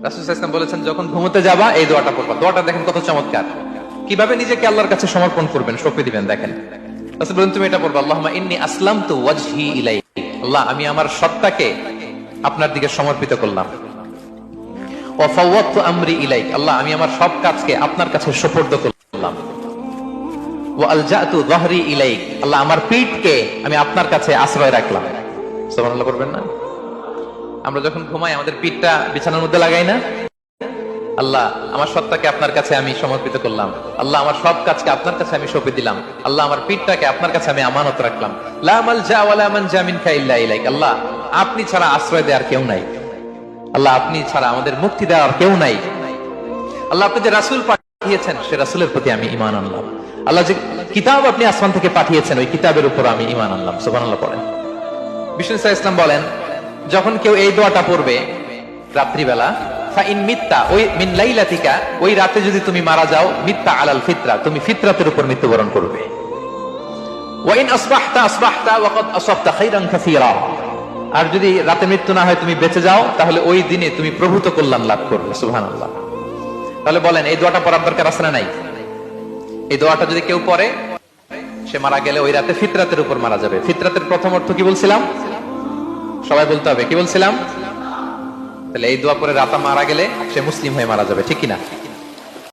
রাসূল সাল্লাল্লাহু আলাইহি ওয়াসাল্লাম বলেছেন যখন ঘুমোতে যাবা এই দোয়াটা পড়বা। দোয়াটা দেখেন কত চমৎকার, কিভাবে নিজেকে আল্লাহর কাছে সমর্পণ করবেন, সঁপে দিবেন। দেখেন রাসূল বলেন তুমি এটা পড়বা, আল্লাহুম্মা ইন্নী আসলামতু ওয়াজহি ইলাইক, আল্লাহ আমি আমার সত্তাকে আপনার দিকে সমর্পিত করলাম। ওয়া ফাওয়াদতু আমরি ইলাইক, আল্লাহ আমি আমার সব কাজকে আপনার কাছে সুপর্দ করলাম। ওয়া আলজাতু যাহরি ইলাইক, আল্লাহ আমার পিঠকে আমি আপনার কাছে আশ্রয় রাখলাম। সুবহানাল্লাহ করবেন না? আমরা যখন ঘুমাই আমাদের পিঠটা বিছানার মধ্যে লাগাই না? আল্লাহ আমার সত্তাকে আপনার কাছে আমি সমর্পিত করলাম, আল্লাহ আমার সব কাজকে আপনার কাছে আমি সঁপে দিলাম, আল্লাহ আমার পিঠটাকে আপনার কাছে আমি আমানত রাখলাম। লা মালজা ওয়ালা মানজা মিনকা ইল্লা ইলাইক, আল্লাহ আপনি ছাড়া আশ্রয় দেওয়ার কেউ নাই, আল্লাহ আপনি ছাড়া আমাদের মুক্তি দেওয়ার কেউ নাই। আল্লাহ আপনি যে রাসূল পাঠিয়েছেন সে রাসূলের প্রতি আমি ঈমান আনলাম। আল্লাহ যে কিতাব আপনি আসমান থেকে পাঠিয়েছেন ওই কিতাবের উপর আমি ঈমান আনলাম। সুবহানাল্লাহ পড়েন। বিষ্ণু সাল্লাল্লাহু আলাইহি ওয়াসাল্লাম বলেন যখন কেউ এই দোয়াটা পড়বে রাত্রিবেলা, ফাইন মিত্তা, ওই মিন লাইলাতিকা, ওই রাতে যদি তুমি মারা যাও, মিত্তা আলাল ফিতরা, তুমি ফিতরাতের উপর মৃত্যুবরণ করবে। ওয়া ইন আসবাহতা আসবাহতা ওয়া ক্বাদ আসাবতা খাইরান কাসীরা, আর যদি রাতে মৃত্যু না হয় তুমি বেঁচে যাও তাহলে ওই দিনে তুমি প্রভূত কল্যাণ লাভ করবে। সুবহানাল্লাহ। তাহলে বলেন এই দোয়াটা পড়ার দরকার আছে না নাই? এই দোয়াটা যদি কেউ পড়ে সে মারা গেলে ওই রাতে ফিতরাতের উপর মারা যাবে। ফিতরাতের প্রথম অর্থ কি বলছিলাম? সবাই বলতে হবে, কি বলছিলাম? তাহলে এই দোয়া পরে রাতে মারা গেলে সে মুসলিম হয়ে মারা যাবে, ঠিক কিনা?